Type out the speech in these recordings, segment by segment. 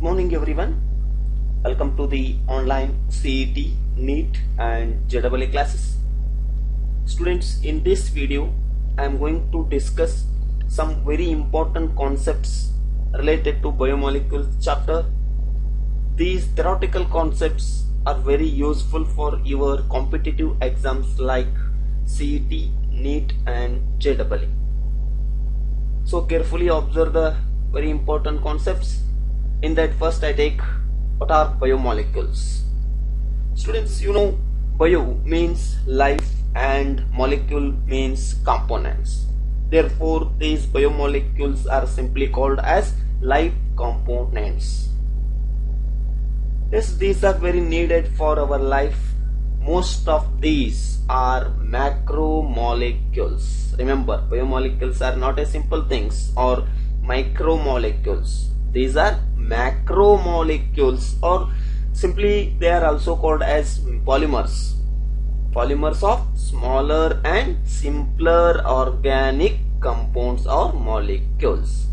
morning everyone. Welcome to the online CET, NEET and JEE classes. Students, in this video I am going to discuss some very important concepts related to biomolecules chapter. These theoretical concepts are very useful for your competitive exams like CET, NEET and JEE. So carefully observe the very important concepts. In that, first I take what are biomolecules. Students, you know bio means life and molecule means components. Therefore, these biomolecules are simply called as life components. Yes, these are very needed for our life. Most of these are macromolecules. Remember, biomolecules are not a simple things or micromolecules. These are macromolecules, or simply they are also called as polymers. Polymers of smaller and simpler organic compounds or molecules.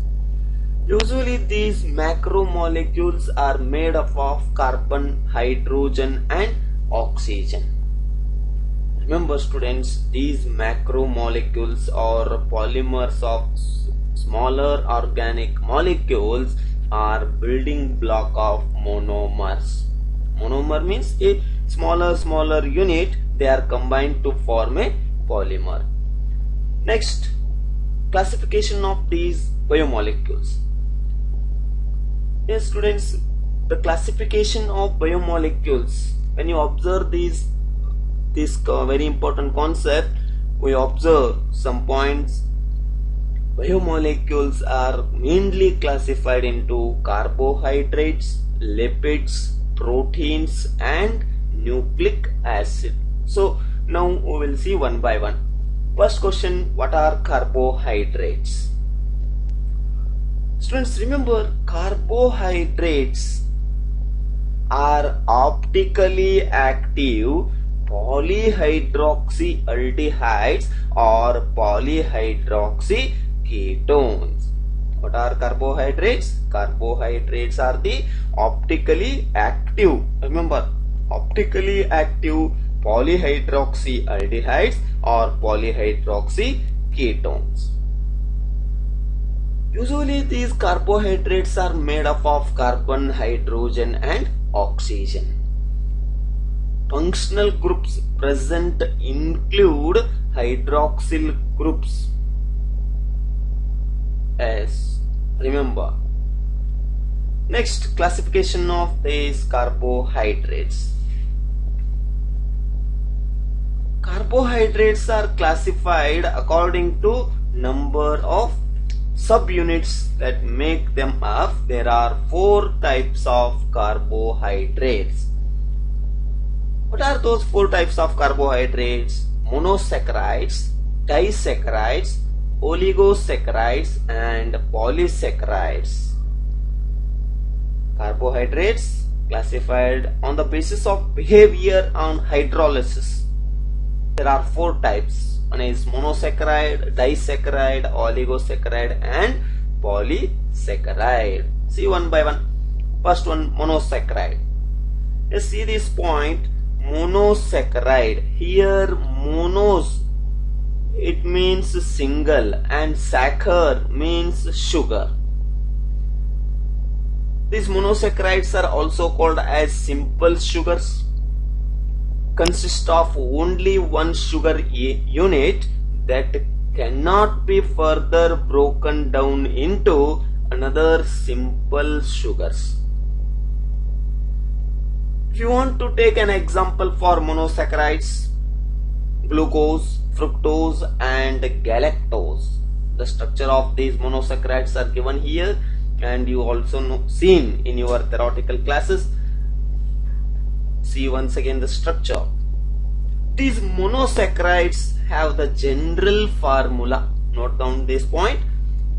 Usually these macromolecules are made up of carbon, hydrogen and oxygen. Remember students, these macromolecules or polymers of smaller organic molecules are building block of monomers. Monomer means a smaller unit, they are combined to form a polymer. Next, classification of these biomolecules. Yes students, the classification of biomolecules, when you observe this very important concept, we observe some points. Biomolecules are mainly classified into carbohydrates, lipids, proteins and nucleic acid. So now we will see one by one. First question, what are carbohydrates? Students, remember carbohydrates are optically active polyhydroxyaldehydes or polyhydroxyketones. What are carbohydrates? Carbohydrates are the optically active, remember, optically active polyhydroxyaldehydes or polyhydroxyketones. Usually these carbohydrates are made up of carbon, hydrogen and oxygen. Functional groups present include hydroxyl groups. Yes, remember. Next, classification of these carbohydrates. Carbohydrates are classified according to number of subunits that make them up. There are 4 types of carbohydrates. What are those 4 types of carbohydrates? Monosaccharides, disaccharides, oligosaccharides and polysaccharides. Carbohydrates classified on the basis of behavior on hydrolysis. There are 4 types. One is monosaccharide, disaccharide, oligosaccharide and polysaccharide. See one by one. First one, monosaccharide. You see this point, monosaccharide. Here monos, it means single and saccharide means sugar. These monosaccharides are also called as simple sugars. Consist of only one sugar unit that cannot be further broken down into another simple sugars. If you want to take an example for monosaccharides, glucose, fructose and galactose. The structure of these monosaccharides are given here and you also seen in your theoretical classes. See once again the structure. These monosaccharides have the general formula. Note down this point.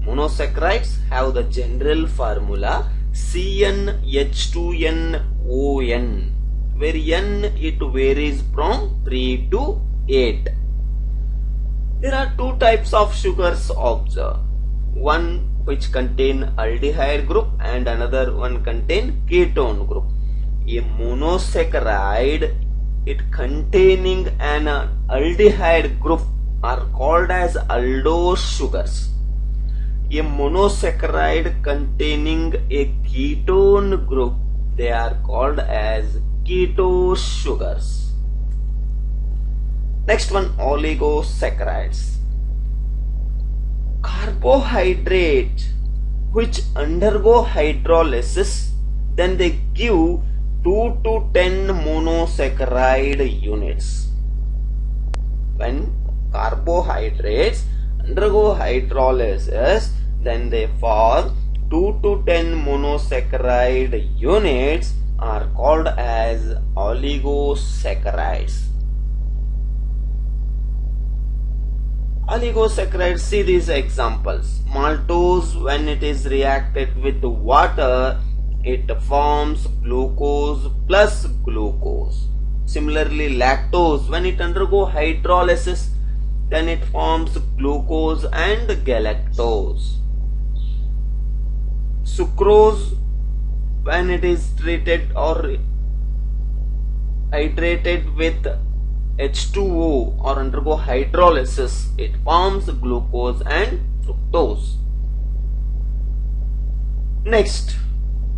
Monosaccharides have the general formula CnH2nON, where N it varies from 3 to 8. There are 2 types of sugars observed. One which contain aldehyde group and another one contain ketone group. A monosaccharide it containing an aldehyde group are called as aldose sugars. A monosaccharide containing a ketone group, they are called as ketose sugars. Next one, oligosaccharides. Carbohydrate which undergo hydrolysis, then they give 2 to 10 monosaccharide units. When carbohydrates undergo hydrolysis, then they form 2 to 10 monosaccharide units are called as oligosaccharides. Oligosaccharides, see these examples. Maltose, when it is reacted with water, it forms glucose plus glucose. Similarly, lactose, when it undergo hydrolysis, then it forms glucose and galactose. Sucrose, when it is treated or hydrated with H2O or undergo hydrolysis, it forms glucose and fructose. Next,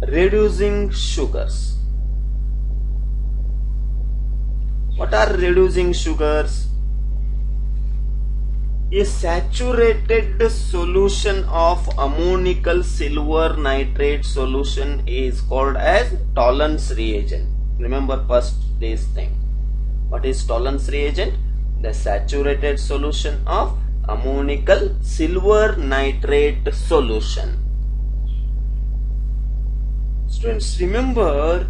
reducing sugars. What are reducing sugars? A saturated solution of ammonical silver nitrate solution is called as Tollens reagent. Remember first this thing. What is Tollens reagent? The saturated solution of ammonical silver nitrate solution. Students, remember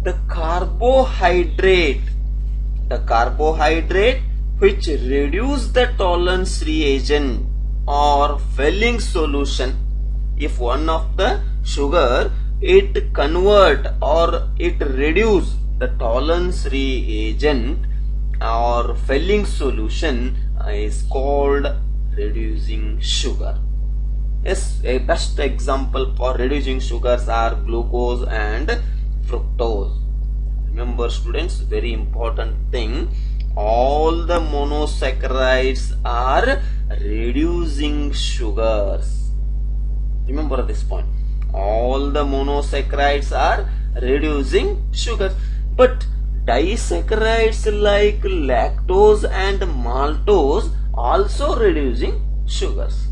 the carbohydrate which reduce the Tollens reagent or Fehling solution. If one of the sugar it convert or it reduce the Tollens reagent or Fehling solution is called reducing sugar. Yes, a best example for reducing sugars are glucose and fructose. Remember students, very important thing, all the monosaccharides are reducing sugars. Remember this point, all the monosaccharides are reducing sugars. But disaccharides like lactose and maltose also reducing sugars.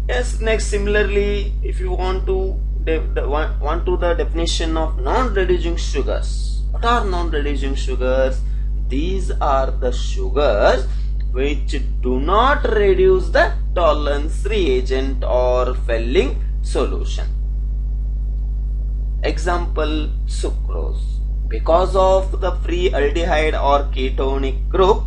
Yes, next similarly, if you want to the definition of non-reducing sugars. What are non-reducing sugars? These are the sugars which do not reduce the Tollens reagent or Fehling solution. Example, sucrose. Because of the free aldehyde or ketonic group,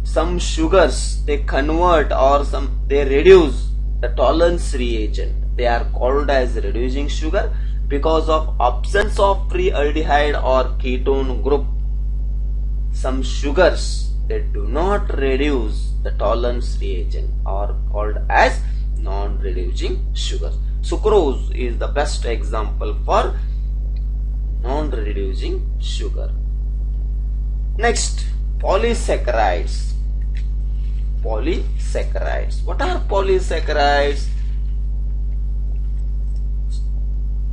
some sugars they convert or they reduce the Tollens reagent. They are called as reducing sugar because of absence of free aldehyde or ketone group. Some sugars they do not reduce the Tollens reagent are called as non-reducing sugars. Sucrose is the best example for non-reducing sugar. Next, polysaccharides. Polysaccharides. What are polysaccharides?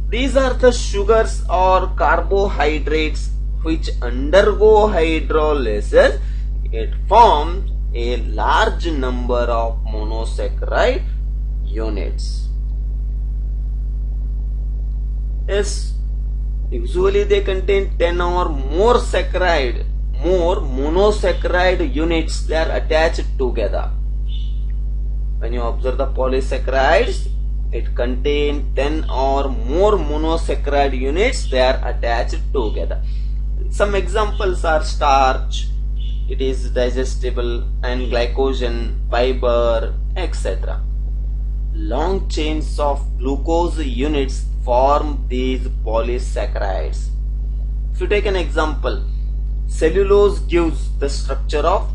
These are the sugars or carbohydrates which undergo hydrolysis. It forms a large number of monosaccharide units. Yes, usually they contain 10 or more monosaccharide units, they are attached together. When you observe the polysaccharides, it contains 10 or more monosaccharide units, they are attached together. Some examples are starch, it is digestible, and glycogen, fiber, etc. Long chains of glucose units form these polysaccharides. If you take an example, cellulose gives the structure of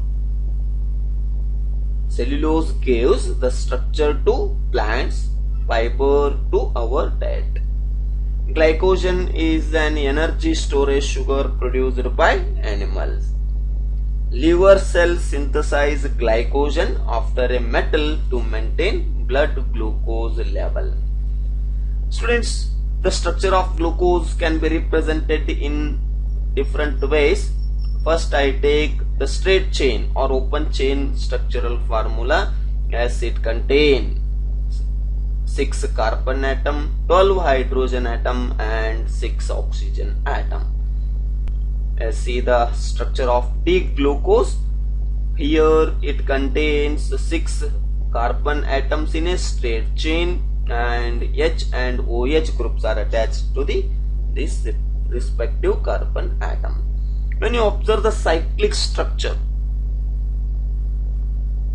Cellulose gives the structure to plants, fiber to our diet. Glycogen is an energy storage sugar produced by animals. Liver cells synthesize glycogen after a metal to maintain blood glucose level. Students, the structure of glucose can be represented in different ways. First, I take the straight chain or open chain structural formula, as it contains 6 carbon atom, 12 hydrogen atom and 6 oxygen atom. See the structure of D-glucose. Here it contains 6 carbon atoms in a straight chain, and H and OH groups are attached to this respective carbon atom. When you observe the cyclic structure,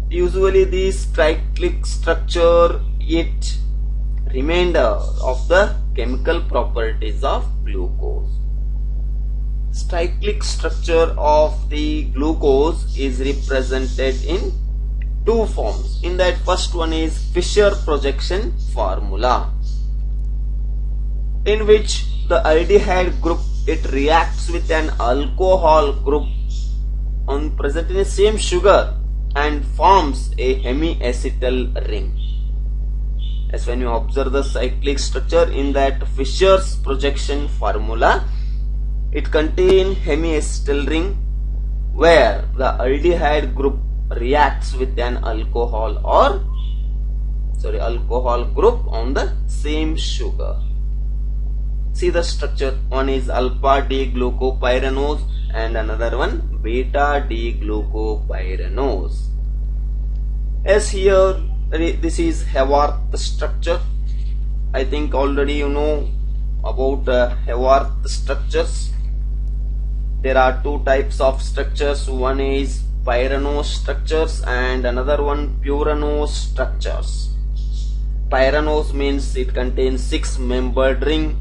usually this cyclic structure it remainder of the chemical properties of glucose. Cyclic structure of the glucose is represented in 2 forms. In that, first one is Fischer projection formula, in which the aldehyde group it reacts with an alcohol group present in the same sugar and forms a hemiacetal ring. As when you observe the cyclic structure in that Fischer's projection formula, it contains hemiacetal ring where the aldehyde group reacts with an alcohol group on the same sugar. See the structure. One is alpha D-glucopyranose and another one beta D-glucopyranose. As here, this is Haworth structure. I think already you know about Haworth structures. There are 2 types of structures. One is pyranose structures and another one puranose structures. Pyranose means it contains 6-membered ring,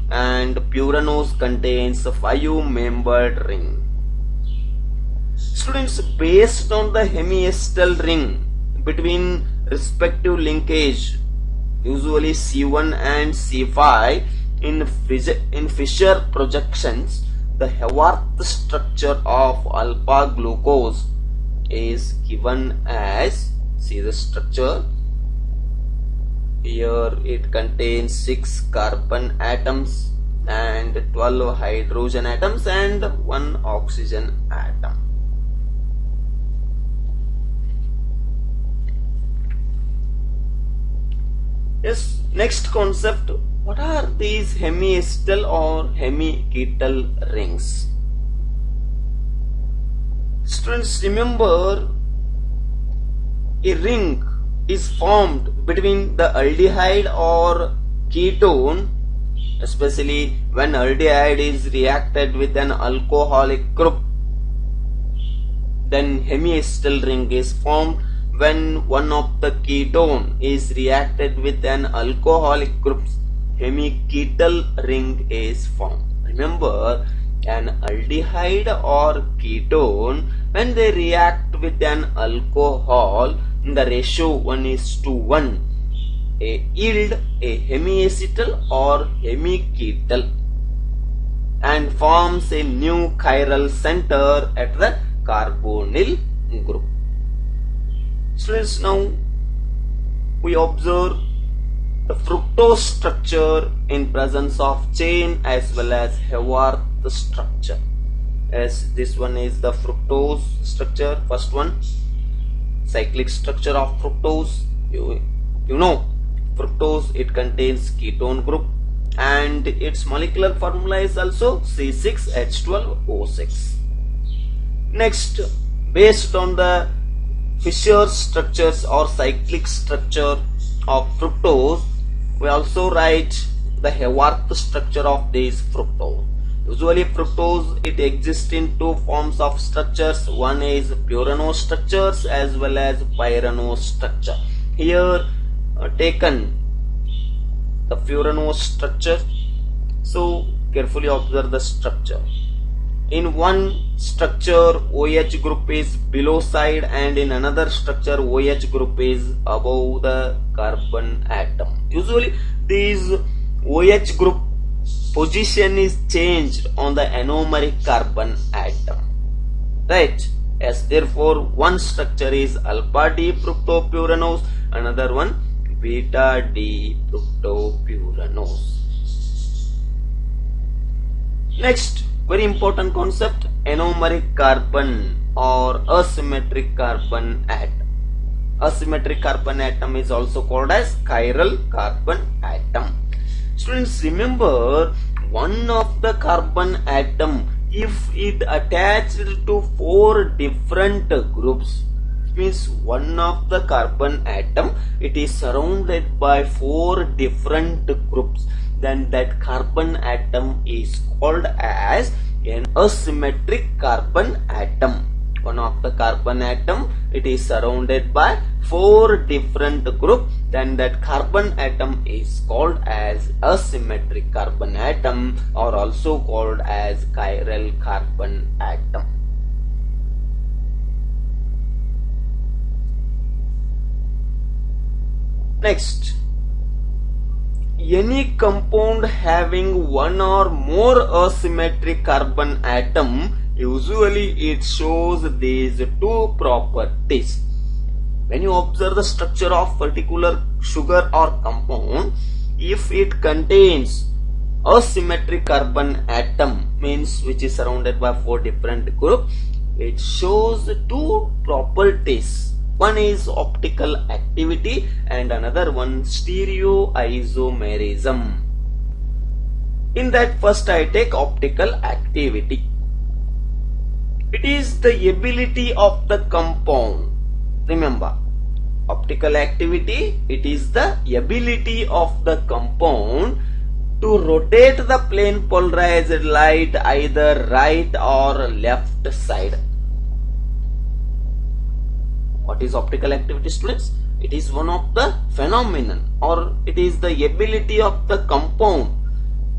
and puranose contains a 5-membered ring. Students, based on the hemiacetal ring between respective linkage, usually C1 and C5, in Fischer projections, the Haworth structure of alpha glucose is given as, see the structure. Here it contains 6 carbon atoms and 12 hydrogen atoms and 1 oxygen atom. Yes, next concept. What are these hemiacetal or hemiketal rings? Students, remember, a ring is formed between the aldehyde or ketone, especially when aldehyde is reacted with an alcoholic group. Then hemiacetal ring is formed when one of the ketone is reacted with an alcoholic group. Hemiketal ring is formed. Remember, an aldehyde or ketone, when they react with an alcohol, the ratio 1:1, yield a hemiacetal or hemiketal and forms a new chiral center at the carbonyl group. Students, now we observe the fructose structure in presence of chain as well as Haworth structure. As this one is the fructose structure, first one, cyclic structure of fructose. You know, fructose, it contains ketone group and its molecular formula is also C6H12O6. Next, based on the Fischer structures or cyclic structure of fructose, we also write the Haworth structure of this fructose. Usually fructose, it exists in 2 forms of structures. One is puranose structures as well as pyranose structure. Here taken the puranose structure. So carefully observe the structure. in one structure OH group is below side and in another structure OH group is above the carbon atom. Usually these OH group position is changed on the anomeric carbon atom, right? Yes, therefore one structure is alpha D fructopuranose, another one beta D fructopuranose. Next, very important concept, anomeric carbon or asymmetric carbon atom. Asymmetric carbon atom is also called as chiral carbon atom. Students, remember, one of the carbon atom, if it attached to 4 different groups, means one of the carbon atom, it is surrounded by 4 different groups, then that carbon atom is called as an asymmetric carbon atom. One of the carbon atom, it is surrounded by 4 different groups, then that carbon atom is called as asymmetric carbon atom or also called as chiral carbon atom. Next, any compound having one or more asymmetric carbon atom, usually it shows these 2 properties. When you observe the structure of particular sugar or compound, if it contains asymmetric carbon atom, means which is surrounded by 4 different groups, it shows 2 properties. One is optical activity and another one stereoisomerism. In that, first I take optical activity. It is the ability of the compound. Remember, optical activity, it is the ability of the compound to rotate the plane polarized light either right or left side. What is optical activity, students? It is one of the phenomenon, or it is the ability of the compound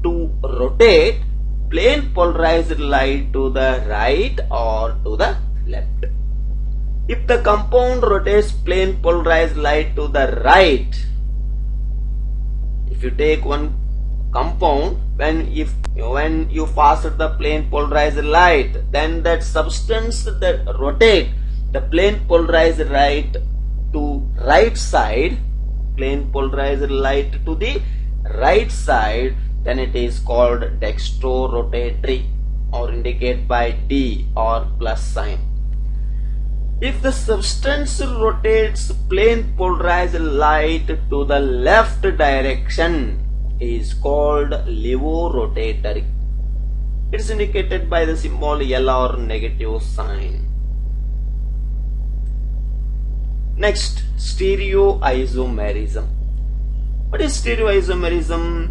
to rotate plane polarized light to the right or to the left. If the compound rotates plane polarized light to the right, if you take one compound, when you pass the plane polarized light, then that substance that rotate the plane polarized light to right side, plane polarized light to the right side, then it is called dextrorotatory or indicate by D or plus sign. If the substance rotates plane polarized light to the left direction, is called levorotatory. It is indicated by the symbol L or negative sign. Next, stereoisomerism. What is stereoisomerism?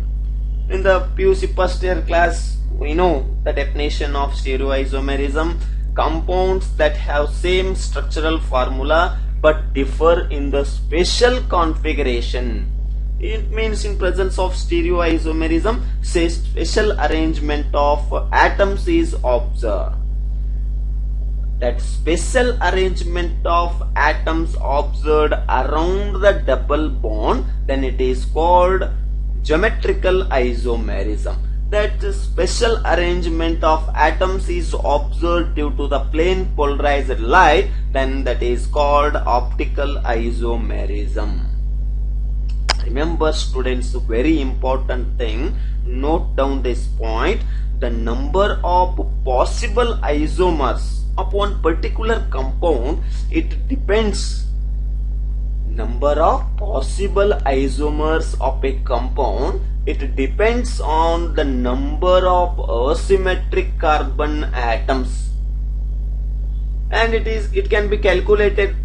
In the PUC first year class, we know the definition of stereoisomerism: compounds that have same structural formula but differ in the spatial configuration. It means in presence of stereoisomerism, say spatial arrangement of atoms is observed. That spatial arrangement of atoms observed around the double bond, then it is called geometrical isomerism. That special arrangement of atoms is observed due to the plane polarized light, then that is called optical isomerism. Remember, students, very important thing, note down this point: the number of possible isomers of one particular compound, it depends. Number of possible isomers of a compound, it depends on the number of asymmetric carbon atoms, and it can be calculated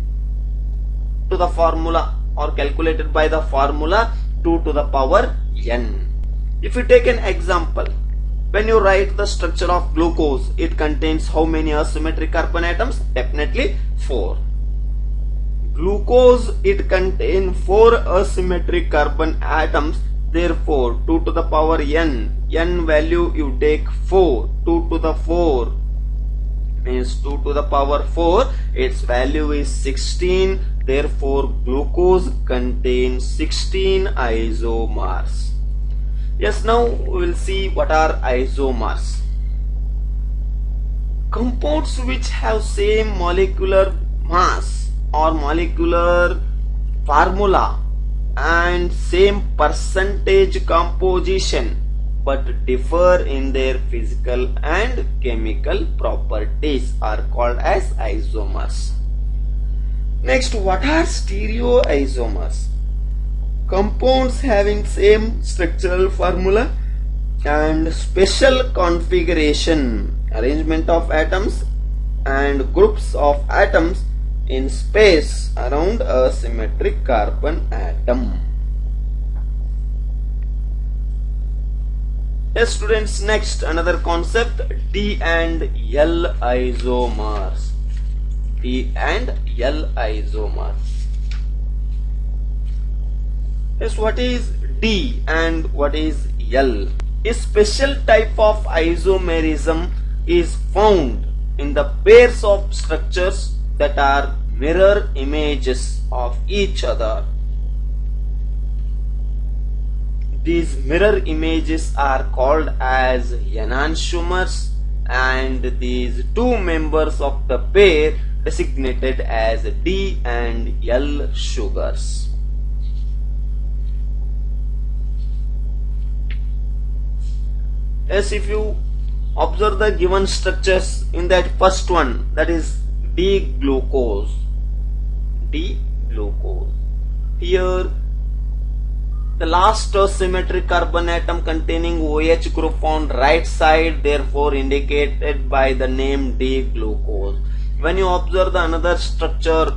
to the formula or calculated by the formula 2 to the power n. If you take an example, when you write the structure of glucose, it contains how many asymmetric carbon atoms? Definitely 4. Glucose, it contains 4 asymmetric carbon atoms. Therefore, 2 to the power n value you take 4. 2 to the 4 means 2 to the power 4. Its value is 16. Therefore, glucose contains 16 isomers. Yes, now we will see what are isomers. Compounds which have same molecular mass or molecular formula and same percentage composition but differ in their physical and chemical properties are called as isomers. Next, what are stereoisomers? Compounds having same structural formula and special configuration, arrangement of atoms and groups of atoms in space around a symmetric carbon atom. Yes, students, next another concept, D and L isomers. D and L isomers. Yes, what is D and what is L? A special type of isomerism is found in the pairs of structures that are mirror images of each other. These mirror images are called as enantiomers, and these two members of the pair designated as D and L sugars. Yes, if you observe the given structures in that first one, that is D-glucose. D-glucose. Here the last symmetric carbon atom containing OH group on right side, therefore indicated by the name D-glucose. When you observe the another structure,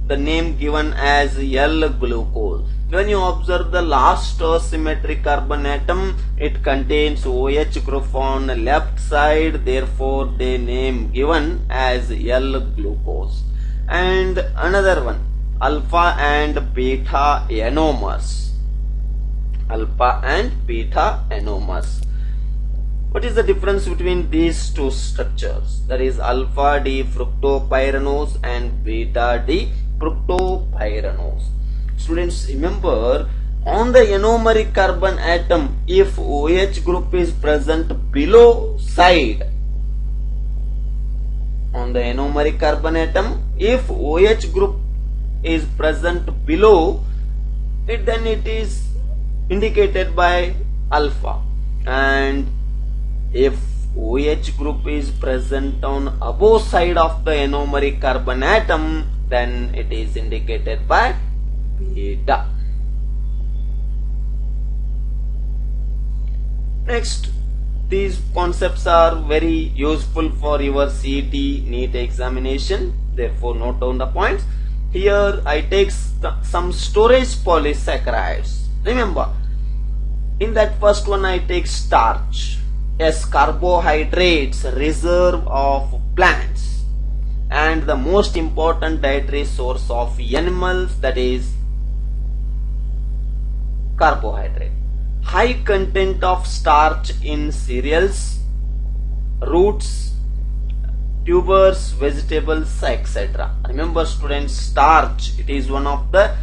the name given as L-glucose. When you observe the last symmetric carbon atom, it contains OH group on the left side, therefore the name given as L-glucose. And another one, alpha and beta anomers. Alpha and beta anomers. What is the difference between these two structures? That is alpha D-fructopyranose and beta D-fructopyranose. Students, remember, on the anomeric carbon atom, if OH group is present below side, on the anomeric carbon atom, if OH group is present below it, then it is indicated by alpha, and if OH group is present on above side of the anomeric carbon atom, then it is indicated by beta. Next, these concepts are very useful for your CET NEET examination, therefore note down the points. Here I take some storage polysaccharides. Remember, in that first one I take starch. Yes, carbohydrates, reserve of plants, and the most important dietary source of animals, that is carbohydrate. High content of starch in cereals, roots, tubers, vegetables, etc. Remember, students, starch, it is one of the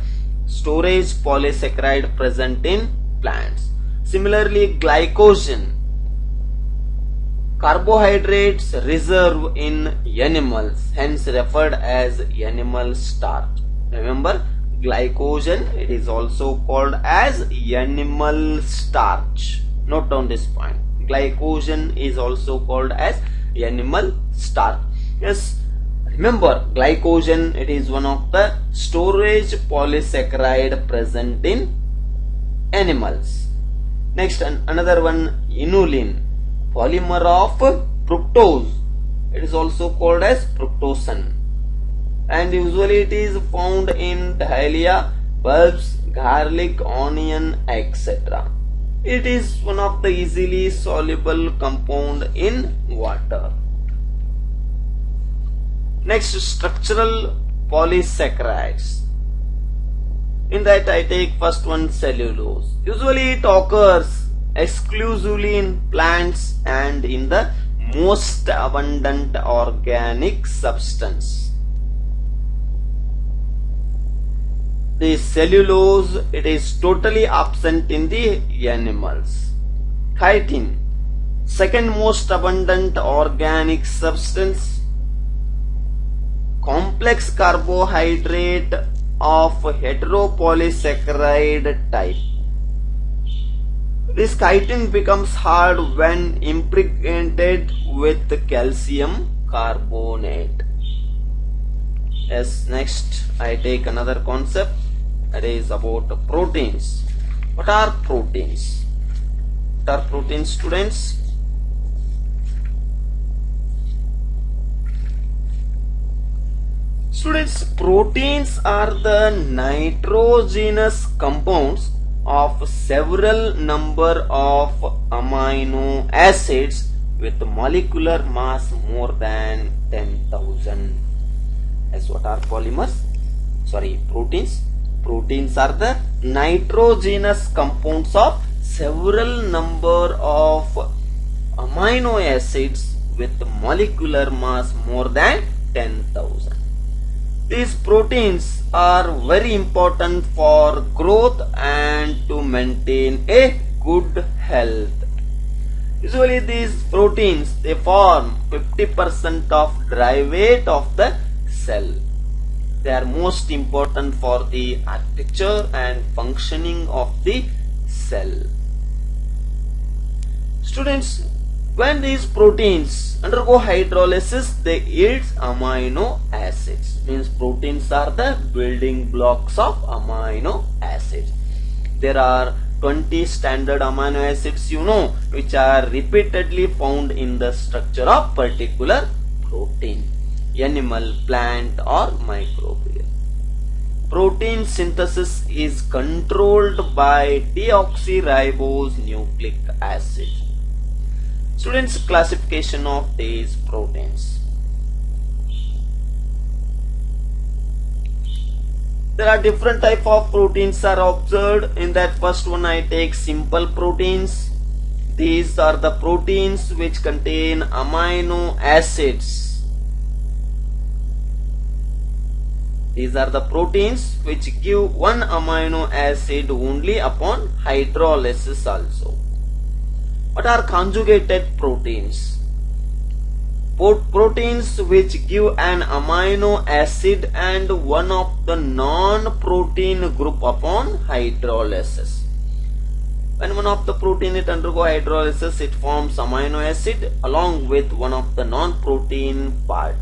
storage polysaccharide present in plants. Similarly, glycogen, carbohydrates reserve in animals, hence referred as animal starch. Remember, glycogen, it is also called as animal starch. Note down this point. Glycogen is also called as animal starch. Yes, remember, glycogen, it is one of the storage polysaccharide present in animals. Next, another one, inulin, polymer of fructose. It is also called as fructosan, and usually it is found in dahlia, bulbs, garlic, onion, etc. It is one of the easily soluble compound in water. Next, structural polysaccharides. In that I take first one, cellulose. Usually it occurs exclusively in plants and in the most abundant organic substance. The cellulose, it is totally absent in the animals. Chitin, second most abundant organic substance. Complex carbohydrate of heteropolysaccharide type. This chitin becomes hard when impregnated with calcium carbonate. Yes, next I take another concept, that is about proteins. What are proteins? What are proteins, students? Students, proteins are the nitrogenous compounds of several number of amino acids with molecular mass more than 10,000. As what are polymers? Sorry, proteins. Proteins are the nitrogenous compounds of several number of amino acids with molecular mass more than 10,000. These proteins are very important for growth and to maintain a good health. Usually these proteins, they form 50% of dry weight of the cell. They are most important for the architecture and functioning of the cell. Students, when these proteins undergo hydrolysis, they yield amino acids. Means proteins are the building blocks of amino acids. There are 20 standard amino acids, which are repeatedly found in the structure of particular protein, animal, plant or microbial. Protein synthesis is controlled by deoxyribose nucleic acid. Students, classification of these proteins. There are different type of proteins are observed. In that first one I take simple proteins. These are the proteins which contain amino acids. These are the proteins which give one amino acid only upon hydrolysis also. What are conjugated proteins? Proteins which give an amino acid and one of the non-protein group upon hydrolysis. When one of the protein it undergo hydrolysis, it forms amino acid along with one of the non-protein part.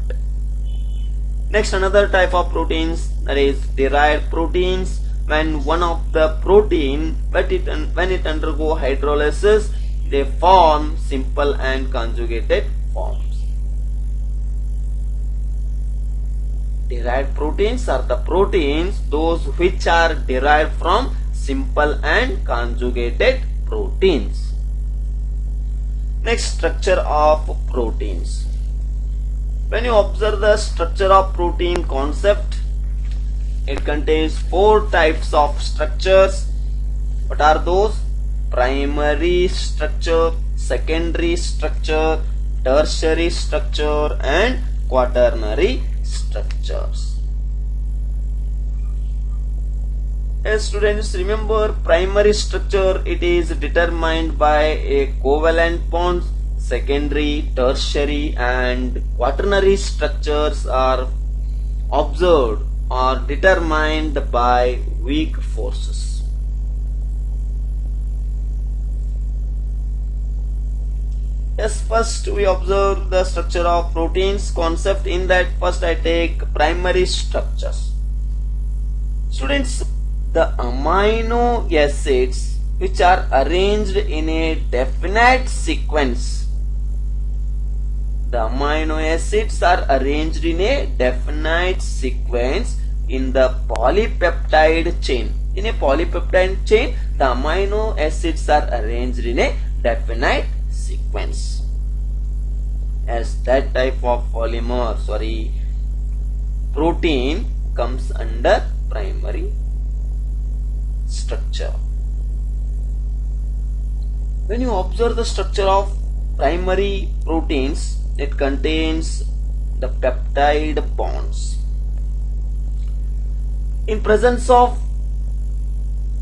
Next, another type of proteins, that is derived proteins. When one of the protein, when it undergo hydrolysis, they form simple and conjugated forms. Derived proteins are the proteins those which are derived from simple and conjugated proteins. Next, structure of proteins. When you observe the structure of protein concept, it contains 4 types of structures. What are those? Primary structure, secondary structure, tertiary structure and quaternary structures. As students, remember, primary structure, it is determined by a covalent bond. Secondary, tertiary and quaternary structures are observed or determined by weak forces. Yes, first we observe the structure of proteins concept. In that, first I take primary structures. Students, the amino acids which are arranged in a definite sequence. The amino acids are arranged in a definite sequence in the polypeptide chain. In a polypeptide chain, the amino acids are arranged in a definite sequence. As that type of polymer, protein comes under primary structure. When you observe the structure of primary proteins, it contains the peptide bonds. In presence of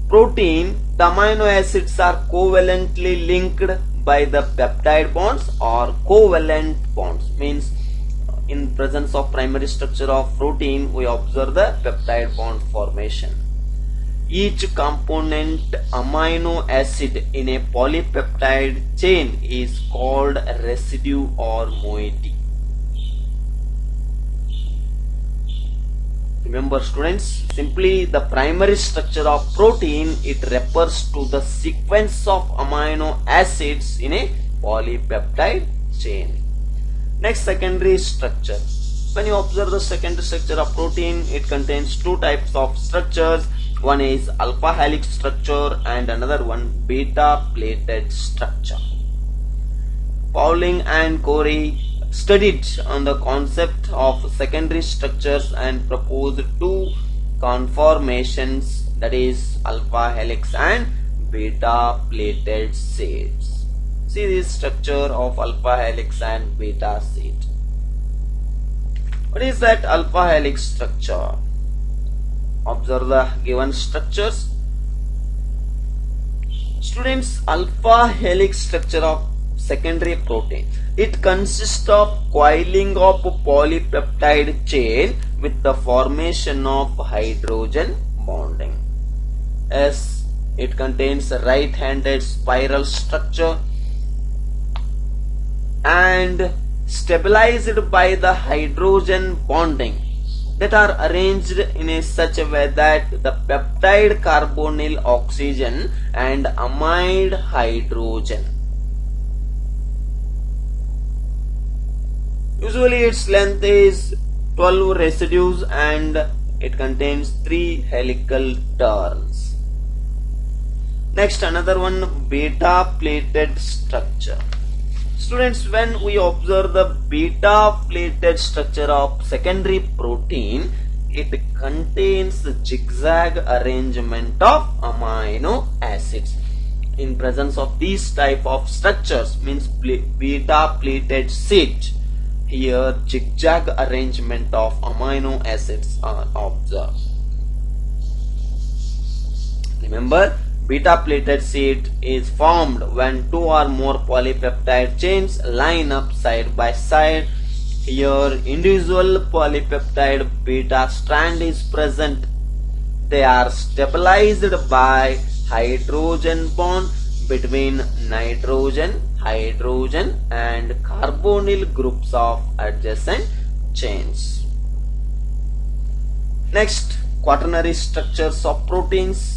protein, the amino acids are covalently linked by the peptide bonds or covalent bonds. Means in presence of primary structure of protein, we observe the peptide bond formation. Each component amino acid in a polypeptide chain is called residue or moiety. Remember students, simply the primary structure of protein, it refers to the sequence of amino acids in a polypeptide chain. Next, secondary structure. When you observe the secondary structure of protein, it contains two types of structures. One is alpha helix structure and another one beta plated structure. Pauling and Corey studied on the concept of secondary structures and proposed two conformations, that is alpha helix and beta plated sheets. See this structure of alpha helix and beta sheet. What is that alpha helix structure? Observe the given structures. Students, alpha helix structure of secondary protein, it consists of coiling of polypeptide chain with the formation of hydrogen bonding. As it contains a right-handed spiral structure and stabilized by the hydrogen bonding that are arranged in a such a way that the peptide carbonyl oxygen and amide hydrogen. Usually its length is 12 residues and it contains 3 helical turns. Next, another one, beta plated structure. Students, when we observe the beta plated structure of secondary protein, it contains the zigzag arrangement of amino acids. In presence of these type of structures, means beta plated sheet, here zigzag arrangement of amino acids are observed. Remember, beta plated sheet is formed when two or more polypeptide chains line up side by side. Here individual polypeptide beta strand is present. They are stabilized by hydrogen bond between nitrogen, hydrogen and carbonyl groups of adjacent chains. Next, quaternary structures of proteins.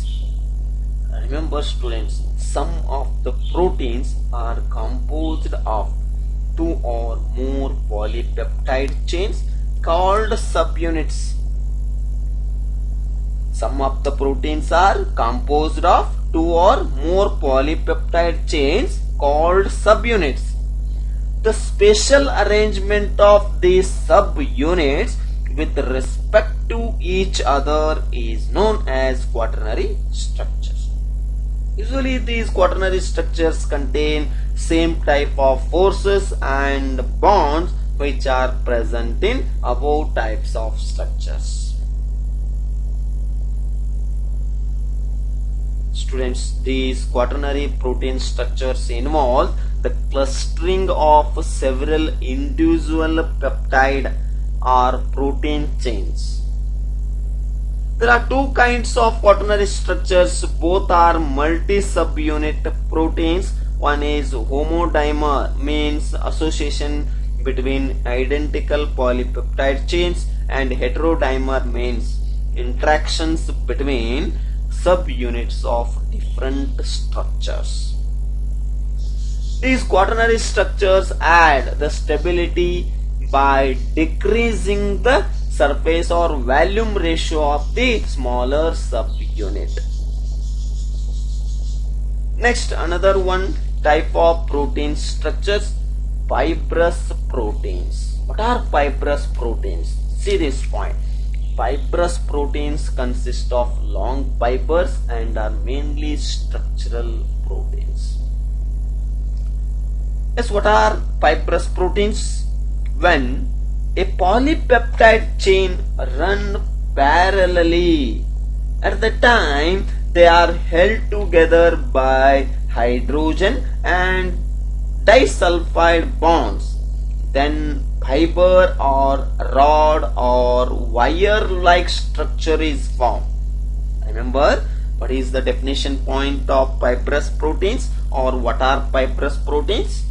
Remember students, some of the proteins are composed of two or more polypeptide chains called subunits. Some of the proteins are composed of two or more polypeptide chains called subunits. The spatial arrangement of these subunits with respect to each other is known as quaternary structures. Usually these quaternary structures contain same type of forces and bonds which are present in above types of structures. Students, these quaternary protein structures involve the clustering of several individual peptide or protein chains. There are two kinds of quaternary structures. Both are multi-subunit proteins. One is homodimer, means association between identical polypeptide chains, and heterodimer means interactions between subunits of different structures. These quaternary structures add the stability by decreasing the surface or volume ratio of the smaller subunit. Next, another one type of protein structures, fibrous proteins. What are fibrous proteins? See this point. Fibrous proteins consist of long fibers and are mainly structural proteins. Yes, what are fibrous proteins? When a polypeptide chain run parallelly, at the time they are held together by hydrogen and disulfide bonds, then fiber or rod or wire like structure is formed. Remember, what is the definition point of fibrous proteins, or what are fibrous proteins?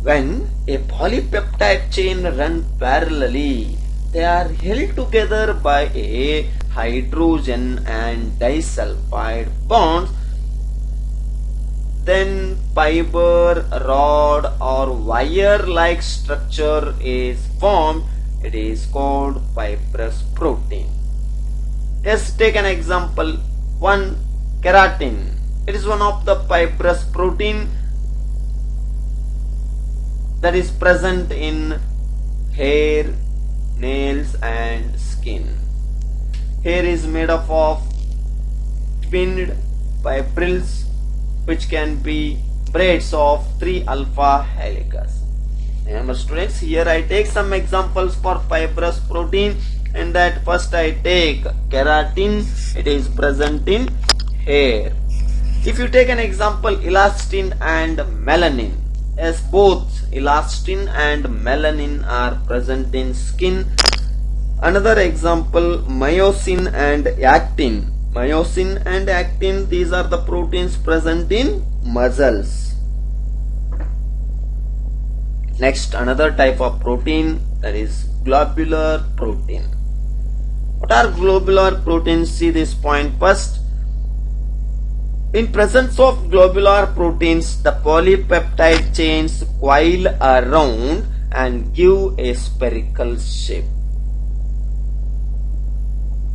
When a polypeptide chain run parallelly, they are held together by a hydrogen and disulfide bonds, then fiber, rod or wire like structure is formed. It is called fibrous protein. Let's take an example. One, keratin. It is one of the fibrous protein that is present in hair, nails and skin. Hair is made up of pinned fibrils, which can be braids of 3 alpha helices. Remember students, here I take some examples for fibrous protein. In that, first I take keratin. It is present in hair. If you take an example, elastin and melanin, as both elastin and melanin are present in skin. Another example, myosin and actin. Myosin and actin, these are the proteins present in muscles. Next, another type of protein, that is globular protein. What are globular proteins? See this point first. In presence of globular proteins, the polypeptide chains coil around and give a spherical shape.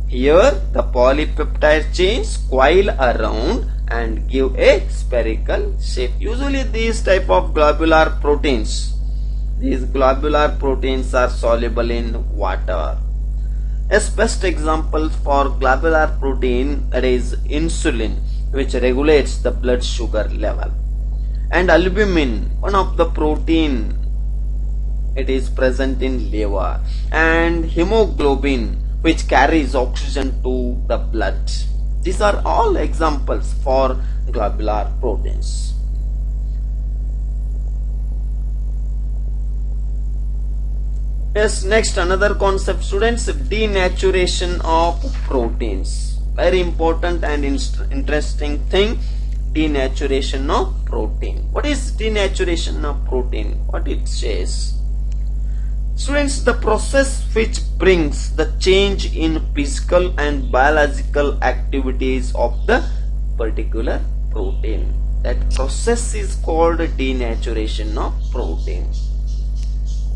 Here, the polypeptide chains coil around and give a spherical shape. Usually, these type of globular proteins, are soluble in water. As best examples for globular protein, that is insulin, which regulates the blood sugar level, and albumin, one of the protein, it is present in liver, and hemoglobin, which carries oxygen to the blood. These are all examples for globular proteins. Yes, next another concept students, denaturation of proteins. Very important and interesting thing, denaturation of protein. What is denaturation of protein? What it says? Students, the process which brings the change in physical and biological activities of the particular protein. That process is called denaturation of protein.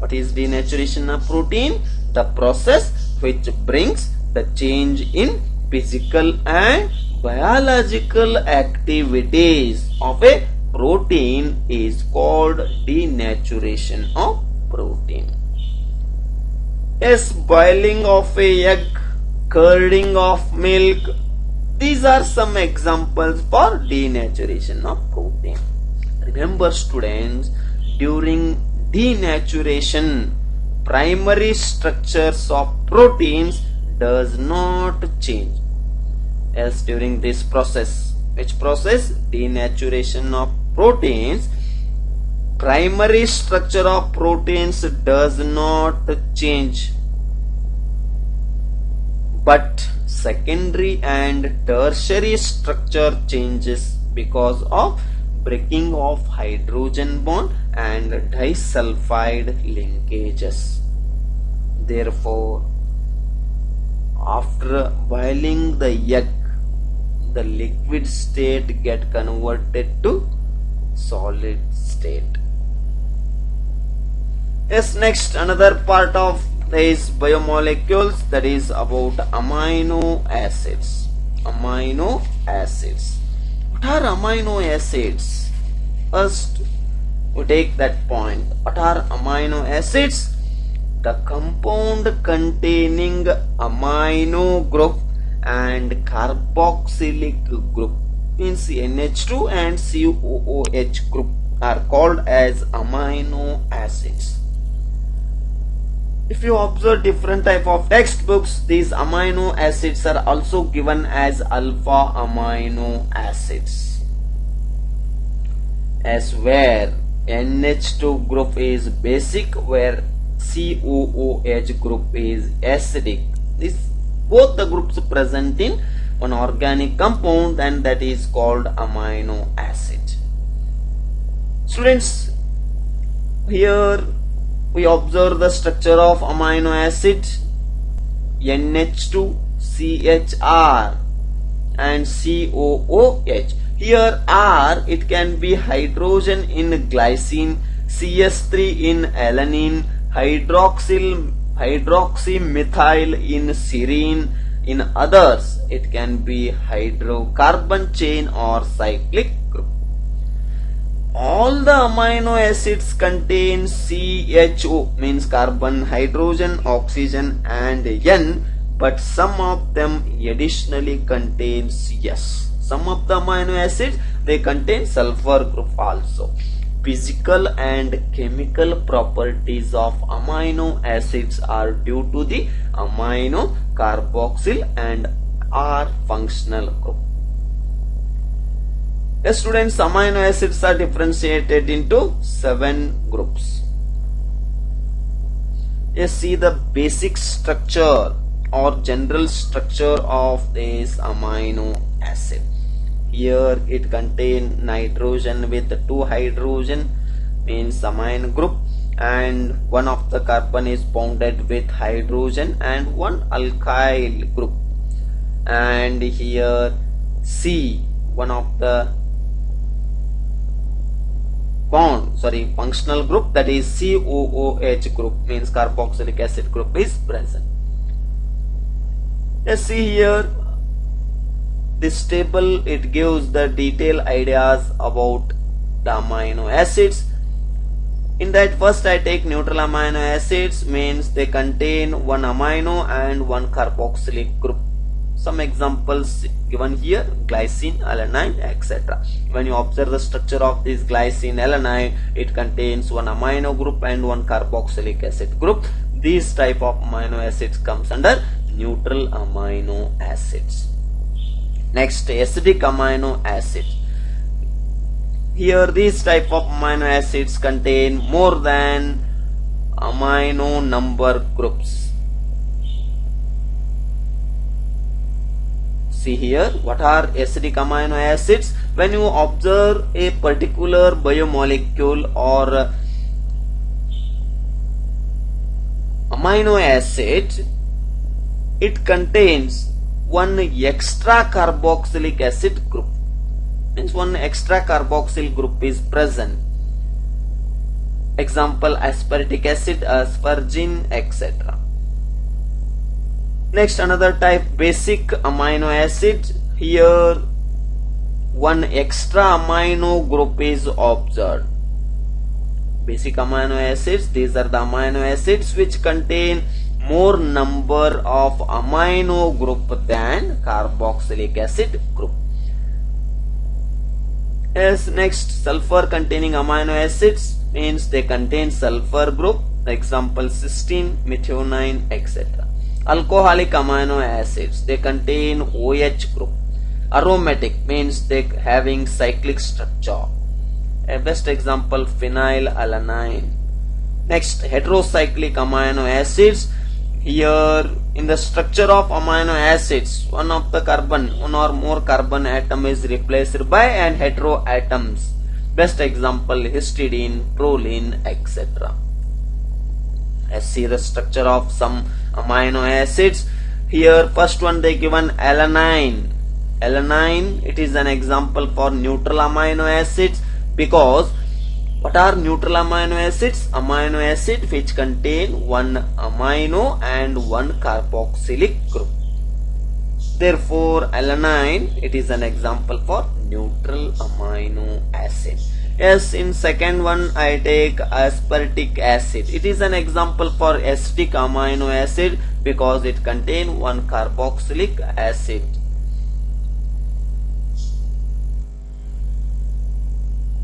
What is denaturation of protein? The process which brings the change in physical and biological activities of a protein is called denaturation of protein. Yes, boiling of a egg, curding of milk, these are some examples for denaturation of protein. Remember students, during denaturation, primary structures of proteins does not change. As during this process, which process? Denaturation of proteins, primary structure of proteins does not change, but secondary and tertiary structure changes because of breaking of hydrogen bond and disulfide linkages. Therefore, after boiling the egg, the liquid state get converted to solid state. Yes, next another part of these biomolecules, that is about amino acids. Amino acids. What are amino acids? First, we take that point. What are amino acids? The compound containing amino group and carboxylic group, means NH2 and COOH group, are called as amino acids. If you observe different type of textbooks, these amino acids are also given as alpha amino acids, as where NH2 group is basic, where COOH group is acidic. Both the groups present in one organic compound, and that is called amino acid. Students, here we observe the structure of amino acid: NH2, CHR and COOH. Here R, it can be hydrogen in glycine, CS3 in alanine, hydroxymethyl in serine. In others, it can be hydrocarbon chain or cyclic group. All the amino acids contain CHO, means carbon, hydrogen, oxygen and N, but some of them additionally contain CS. Some of the amino acids, they contain sulfur group also. Physical and chemical properties of amino acids are due to the amino, carboxyl and R functional group. Yes, students, amino acids are differentiated into 7 groups. Yes, see the basic structure or general structure of this amino acid. Here it contains nitrogen with 2 hydrogen, means amine group, and one of the carbon is bonded with hydrogen and one alkyl group. And here C, one of the functional group, that is COOH group, means carboxylic acid group is present. Let's see here. This table, it gives the detailed ideas about the amino acids. In that, first I take neutral amino acids, means they contain 1 amino and 1 carboxylic group. Some examples given here: glycine, alanine, etc. When you observe the structure of this glycine, alanine, it contains 1 amino group and 1 carboxylic acid group. These type of amino acids comes under neutral amino acids. Next, acidic amino acids. Here these type of amino acids contain more than amino number groups. See here, what are acidic amino acids? When you observe a particular biomolecule or amino acid, it contains 1 extra carboxylic acid group, means 1 extra carboxyl group is present. Example: aspartic acid, aspargine, etc. Next, another type, basic amino acid. Here 1 extra amino group is observed. Basic amino acids, these are the amino acids which contain more number of amino group than carboxylic acid group. Yes, next, sulfur containing amino acids, means they contain sulfur group. Example: cysteine, methionine, etc. Alcoholic amino acids, they contain OH group. Aromatic, means they having cyclic structure. A best example: phenylalanine. Next, heterocyclic amino acids. Here in the structure of amino acids, one of the carbon, 1 or more carbon atom is replaced by and hetero atoms. Best example: histidine, proline, etc. Let's see the structure of some amino acids. Here first one they given alanine. Alanine, it is an example for neutral amino acids, because what are neutral amino acids? Amino acid which contain 1 amino and 1 carboxylic group. Therefore alanine, it is an example for neutral amino acid. Yes, in second one I take aspartic acid. It is an example for acidic amino acid because it contains 1 carboxylic acid.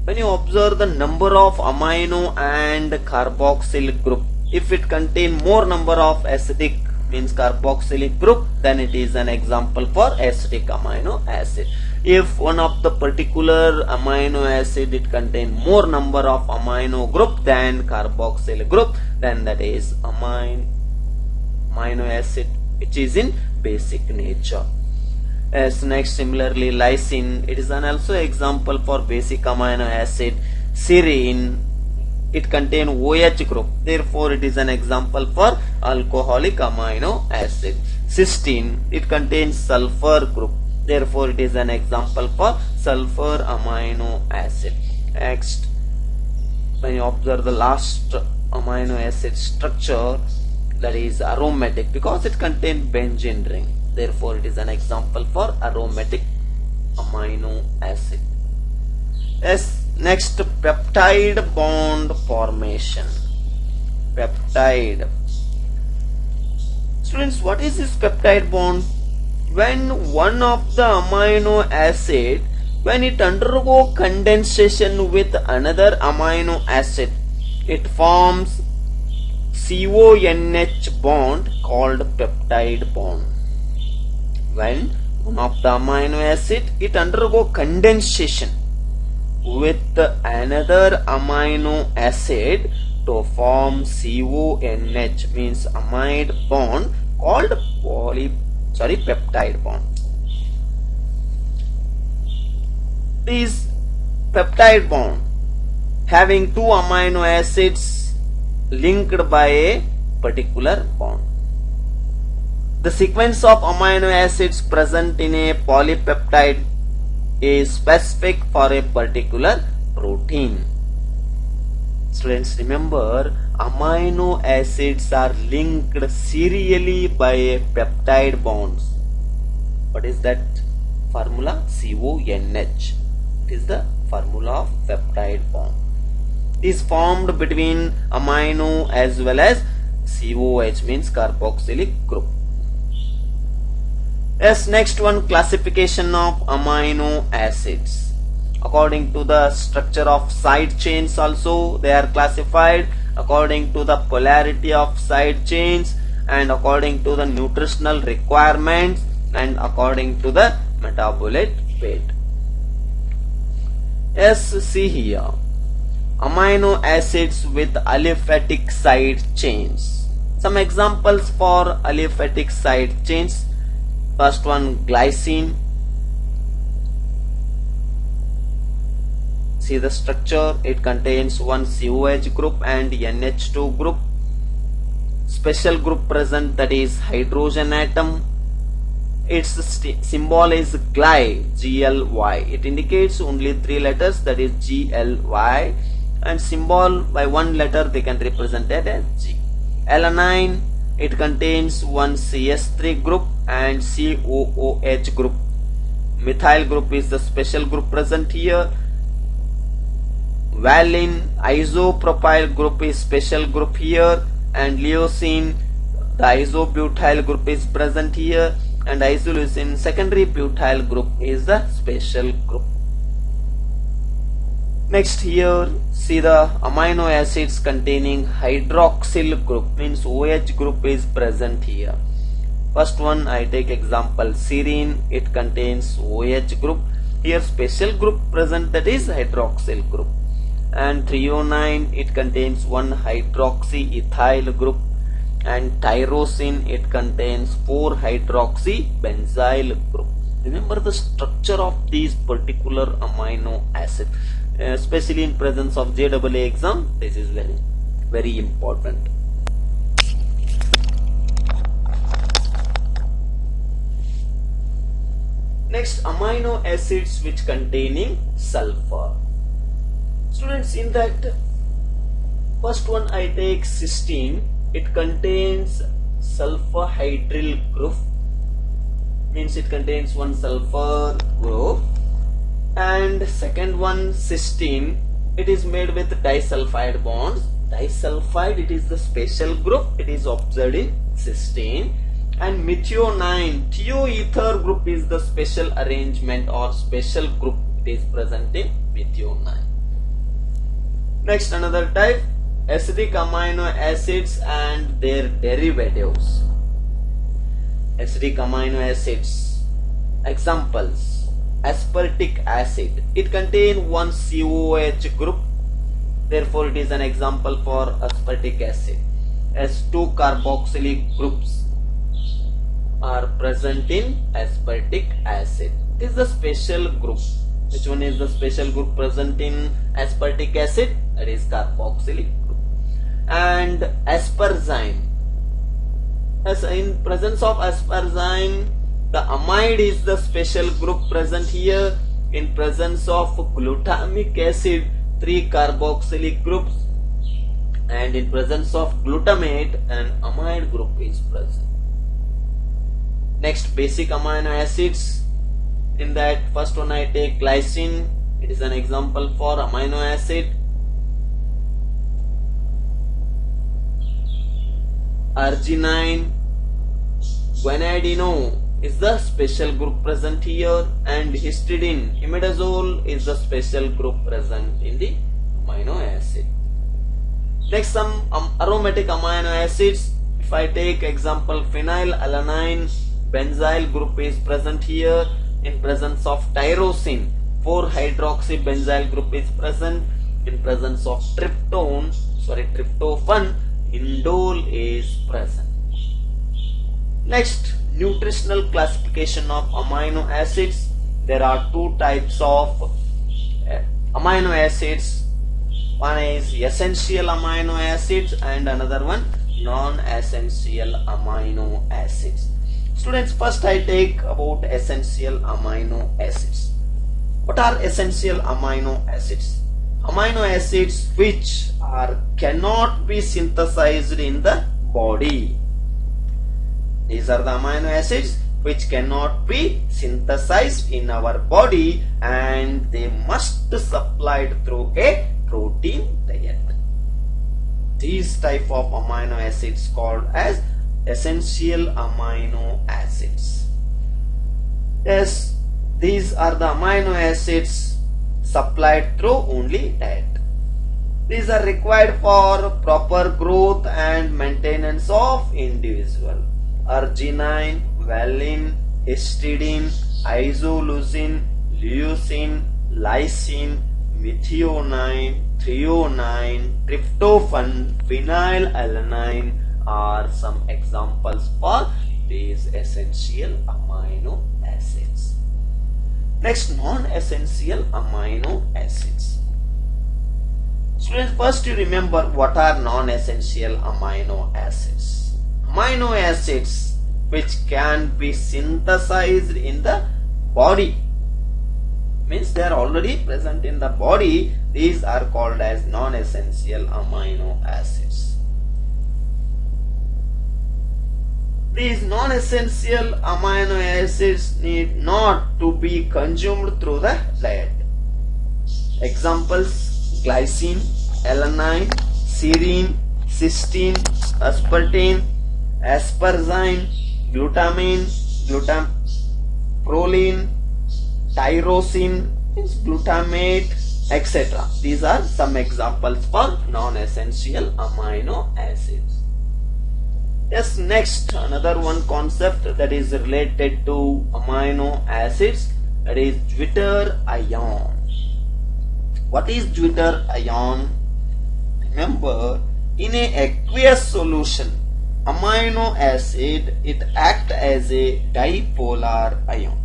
When When you observe the number of amino and carboxyl group, if it contain more number of acidic means carboxylic group, then it is an example for acidic amino acid. If one of the particular amino acid it contain more number of amino group than carboxyl group, then that is amino acid which is in basic nature. As next, similarly lysine, it is an also example for basic amino acid. Serine, it contains OH group, therefore it is an example for alcoholic amino acid. Cysteine, it contains sulfur group, therefore it is an example for sulfur amino acid. Next, when you observe the last amino acid structure, that is aromatic, because it contains benzene ring, therefore it is an example for aromatic amino acid. Yes, next, peptide bond formation. Peptide. Students, what is this peptide bond? When one of the amino acid, when it undergo condensation with another amino acid, it forms CONH bond called peptide bond. When one of the amino acid it undergo condensation with another amino acid to form CONH means amide bond called peptide bond. This peptide bond having two amino acids linked by a particular bond. The sequence of amino acids present in a polypeptide is specific for a particular protein. Students, remember, amino acids are linked serially by a peptide bonds. What is that formula? CONH. It is the formula of peptide bond. It is formed between amino as well as COH means carboxylic group. Yes, next one, classification of amino acids. According to the structure of side chains also they are classified, according to the polarity of side chains, and according to the nutritional requirements, and according to the metabolite weight. Yes, see here, amino acids with aliphatic side chains. Some examples for aliphatic side chains. First one, glycine. See the structure, it contains one COH group and NH2 group. Special group present, that is hydrogen atom. Its symbol is Gly, GLY. It indicates only three letters, that is GLY, and symbol by one letter they can represent it as G. Alanine, it contains one CS3 group and COOH group. Methyl group is the special group present here. Valine, isopropyl group is special group here, and leucine, the isobutyl group is present here, and isoleucine, secondary butyl group is the special group. Next here, see the amino acids containing hydroxyl group means OH group is present here. First one, I take example serine, it contains OH group. Here special group present, that is hydroxyl group. And threonine, it contains one hydroxyethyl group. And tyrosine, it contains 4 hydroxybenzyl group. Remember the structure of these particular amino acids. Especially in presence of JEE exam, this is very important. Next, amino acids which containing sulfur. Students, in that first one I take cysteine, it contains sulfur hydryl group, means it contains one sulfur group. And second one, cysteine, it is made with disulfide bonds. Disulfide, it is the special group, it is observed in cysteine. And methionine, thioether group is the special arrangement or special group, it is present in methionine. Next, another type, acidic amino acids and their derivatives. Acidic amino acids. Examples, aspartic acid. It contains one COOH group, therefore it is an example for aspartic acid. As two carboxylic groups are present in aspartic acid. It is the special group. Which one is the special group present in aspartic acid? That is carboxylic group. And aspargine. As in presence of aspargine, the amide is the special group present here. In presence of glutamic acid, 3 carboxylic groups, and in presence of glutamate, an amide group is present. Next, basic amino acids. In that, first one I take glycine. It is an example for amino acid. Arginine, guanidino is the special group present here, and histidine, imidazole is the special group present in the amino acid. Next, some aromatic amino acids. If I take example phenylalanine, benzyl group is present here. In presence of tyrosine, 4-hydroxybenzyl group is present. In presence of tryptophan, indole is present. Next, nutritional classification of amino acids. There are two types of amino acids. One is essential amino acids and another one non-essential amino acids. Students, first I take about essential amino acids. What are essential amino acids? Amino acids which cannot be synthesized in the body. These are the amino acids which cannot be synthesized in our body, and they must be supplied through a protein diet. These type of amino acids called as essential amino acids. Yes, these are the amino acids supplied through only diet. These are required for proper growth and maintenance of individual. Arginine, valine, histidine, isoleucine, leucine, lysine, methionine, threonine, tryptophan, phenylalanine are some examples for these essential amino acids. Next, non-essential amino acids. Students, first you remember what are non-essential amino acids. Amino acids which can be synthesized in the body, means they are already present in the body. These are called as non-essential amino acids. These non-essential amino acids need not to be consumed through the diet. Examples: glycine, alanine, serine, cysteine, aspartame, asparagine, glutamine, proline, tyrosine, glutamate, etc. These are some examples for non-essential amino acids. Yes, next, another one concept that is related to amino acids, that is Zwitter ion. What is Zwitter ion? Remember, in a aqueous solution, amino acid, it acts as a dipolar ion.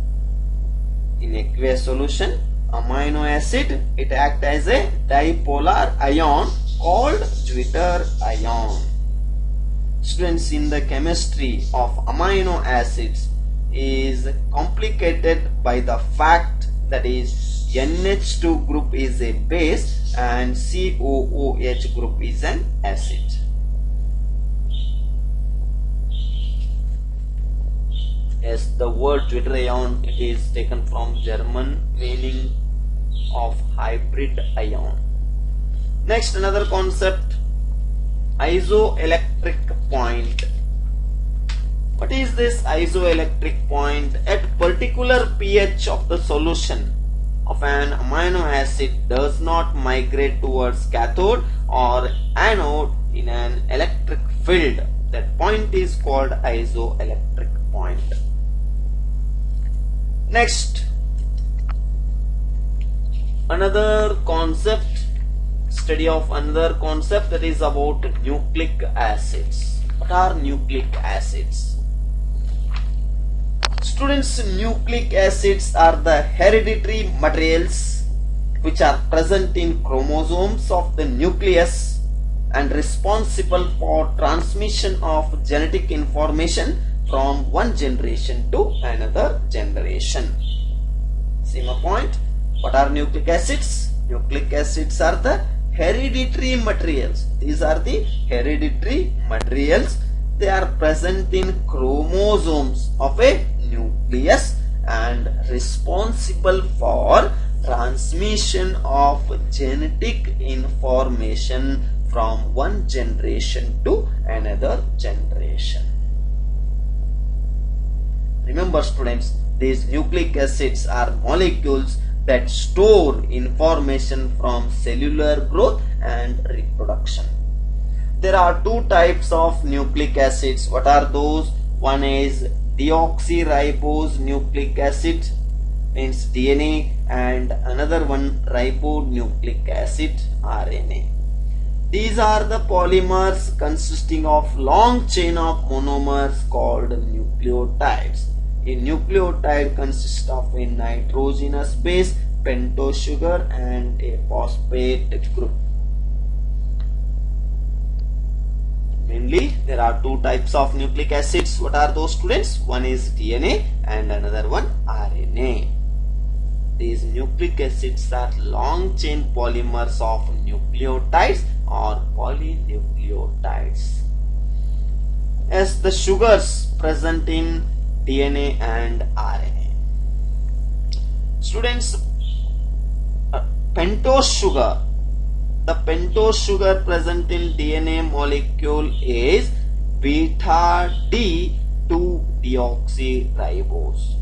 In aqueous solution, amino acid, it acts as a dipolar ion called Zwitter ion. Students, in the chemistry of amino acids is complicated by the fact that is NH2 group is a base and COOH group is an acid. Yes, the word Zwitter ion, it is taken from German meaning of hybrid ion. Next, another concept, isoelectric point. What is this isoelectric point? At particular pH of the solution, of an amino acid does not migrate towards cathode or anode in an electric field. That point is called isoelectric point. Next, another concept, study of another concept, that is about nucleic acids. What are nucleic acids? Students, nucleic acids are the hereditary materials which are present in chromosomes of the nucleus and responsible for transmission of genetic information from one generation to another generation. See my point? What are nucleic acids? Nucleic acids are the hereditary materials. These are the hereditary materials. They are present in chromosomes of a nucleus and responsible for transmission of genetic information from one generation to another generation. Remember students, these nucleic acids are molecules that store information from cellular growth and reproduction. There are two types of nucleic acids. What are those? One is deoxyribose nucleic acid, means DNA, and another one ribonucleic acid, RNA. These are the polymers consisting of long chain of monomers called nucleotides. A nucleotide consists of a nitrogenous base, pentose sugar, and a phosphate group. Mainly, there are two types of nucleic acids. What are those, students? One is DNA and another one RNA. These nucleic acids are long chain polymers of nucleotides or polynucleotides. As the sugars present in DNA and RNA. Students, pentose sugar. The pentose sugar present in DNA molecule is beta D2-deoxyribose.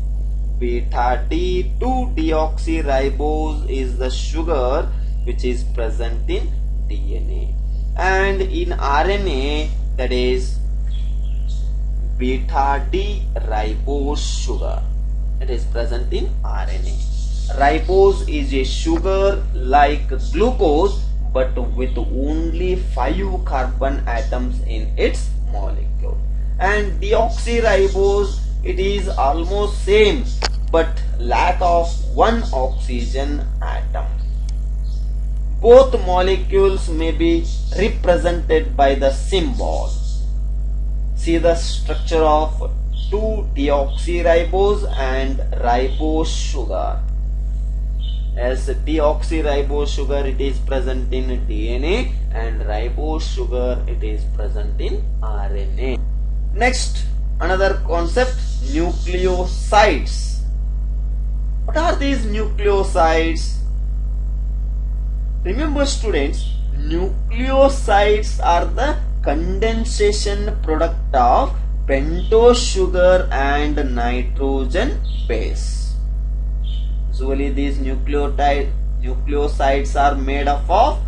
Beta D2-deoxyribose is the sugar which is present in DNA, and in RNA, that is beta D ribose sugar. It is present in RNA. Ribose is a sugar like glucose but with only 5 carbon atoms in its molecule. And deoxyribose, it is almost same but lack of 1 oxygen atom. Both molecules may be represented by the symbol. See the structure of 2-deoxyribose and ribose sugar. As deoxyribose sugar, it is present in DNA, and ribose sugar, it is present in RNA. Next, another concept, nucleosides. What are these nucleosides? Remember students, nucleosides are the condensation product of pentose sugar and nitrogen base. Usually these nucleosides are made up of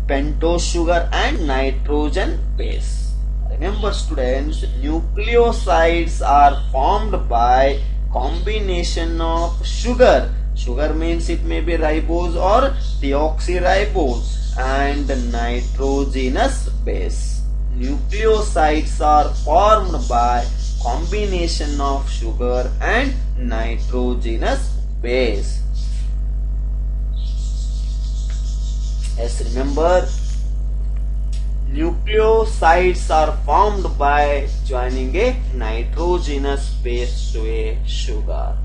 pentose sugar and nitrogen base. Remember students, nucleosides are formed by combination of sugar. Sugar means it may be ribose or deoxyribose, and nitrogenous base. Nucleosides are formed by combination of sugar and nitrogenous base. Yes, remember, nucleosides are formed by joining a nitrogenous base to a sugar.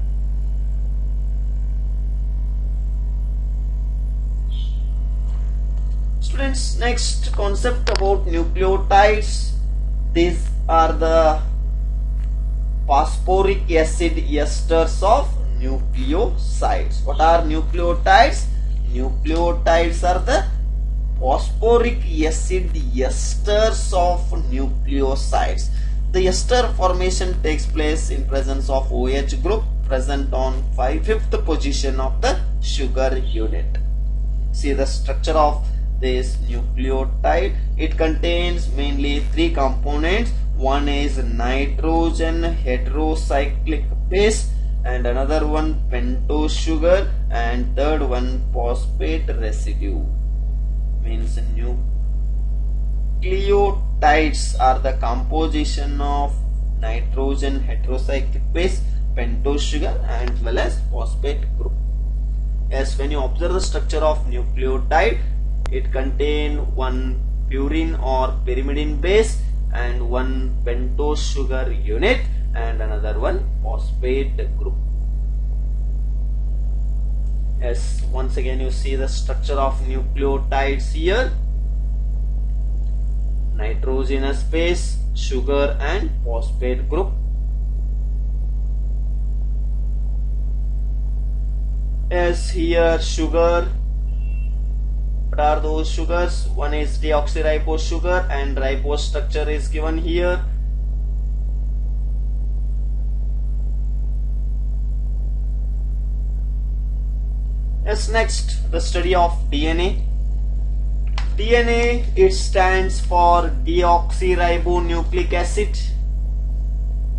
Students, next concept about nucleotides. These are the phosphoric acid esters of nucleosides. What are nucleotides? Nucleotides are the phosphoric acid esters of nucleosides. The ester formation takes place in presence of OH group present on 5th position of the sugar unit. See the structure of this nucleotide. It contains mainly three components. One is nitrogen heterocyclic base, and another one pentose sugar, and third one phosphate residue. Means nucleotides are the composition of nitrogen heterocyclic base, pentose sugar, and as well as phosphate group. As when you observe the structure of nucleotide, it contains one purine or pyrimidine base and one pentose sugar unit and another one phosphate group. As once again you see the structure of nucleotides here: nitrogenous base, sugar, and phosphate group. As here sugar, what are those sugars? One is deoxyribose sugar, and ribose structure is given here. As next, the study of DNA. DNA, it stands for deoxyribonucleic acid.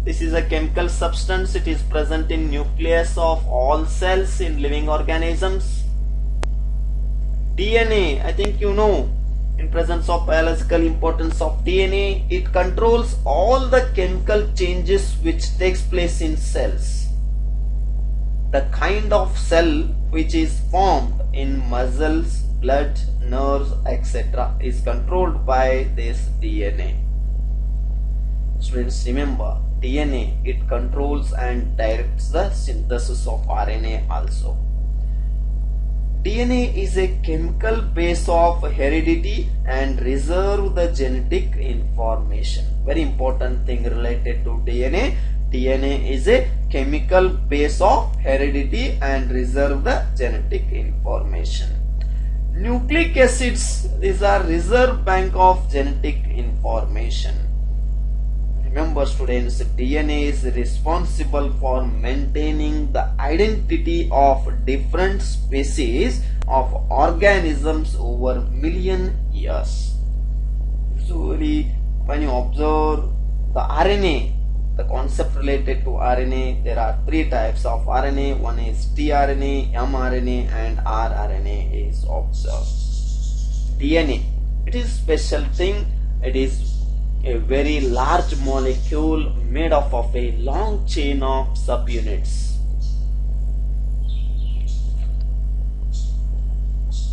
This is a chemical substance. It is present in nucleus of all cells in living organisms. DNA, I think you know, in presence of biological importance of DNA, it controls all the chemical changes which takes place in cells. The kind of cell which is formed in muscles, blood, nerves, etc. is controlled by this DNA. Students, remember, DNA, it controls and directs the synthesis of RNA also. DNA is a chemical base of heredity and reserve the genetic information. Very important thing related to DNA. DNA is a chemical base of heredity and reserve the genetic information. Nucleic acids, these are reserve bank of genetic information. Remember students, DNA is responsible for maintaining the identity of different species of organisms over million years. Usually when you observe the RNA, the concept related to RNA, there are three types of RNA. One is tRNA, mRNA, and rRNA is observed. DNA, it is special thing. It is a very large molecule made up of a long chain of subunits.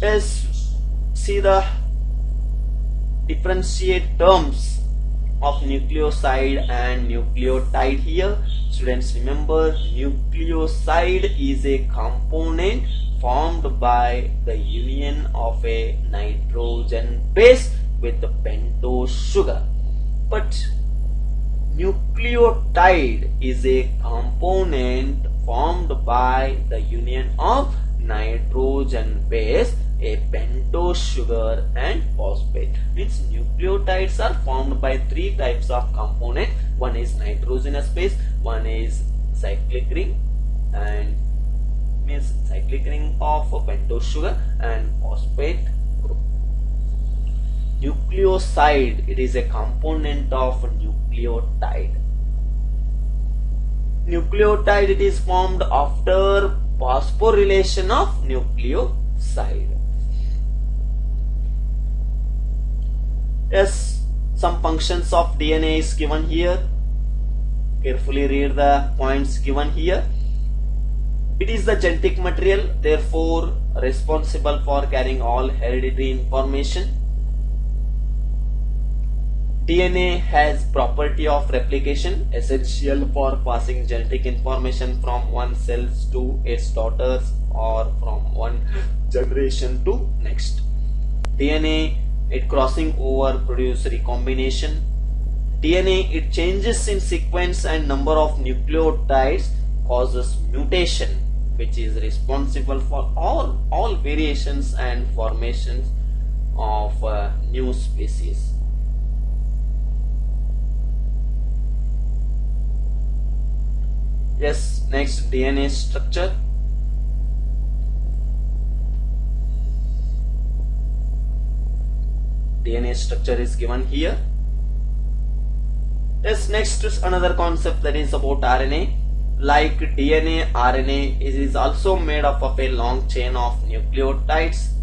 Let's see the differentiate terms of nucleoside and nucleotide here. Students, remember, nucleoside is a component formed by the union of a nitrogen base with the pentose sugar. But nucleotide is a component formed by the union of nitrogen base, a pentose sugar, and phosphate. Means nucleotides are formed by three types of component. One is nitrogenous base, one is cyclic ring, and means cyclic ring of pentose sugar, and phosphate group. Nucleoside, it is a component of nucleotide. Nucleotide, it is formed after phosphorylation of nucleoside. Yes, some functions of DNA is given here. Carefully read the points given here. It is the genetic material, therefore responsible for carrying all hereditary information. DNA has property of replication, essential for passing genetic information from one cell to its daughters or from one generation to next. DNA, it crossing over produce recombination. DNA, it changes in sequence and number of nucleotides causes mutation, which is responsible for all variations and formations of new species. Yes, Next, DNA structure. DNA structure is given here. Yes, next is another concept that is about RNA. Like DNA, RNA is also made up of a long chain of nucleotides.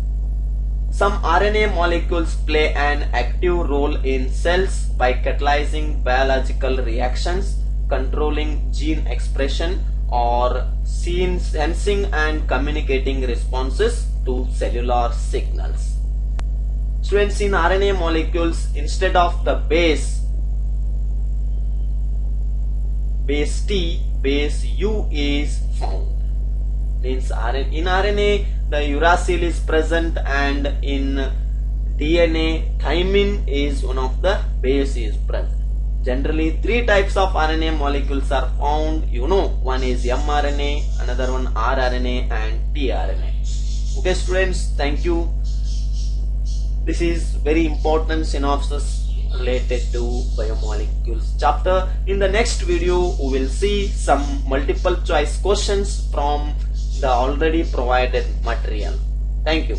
Some RNA molecules play an active role in cells by catalyzing biological reactions, controlling gene expression, or sensing and communicating responses to cellular signals. Students, in RNA molecules, instead of the base T, base U is found. Means in RNA the uracil is present, and in DNA thymine is one of the base is present. Generally 3 types of RNA molecules are found. One is mRNA, another one rRNA and tRNA. Okay students, thank you. This is very important synopsis related to biomolecules chapter. In the next video we will see some multiple choice questions from the already provided material. Thank you.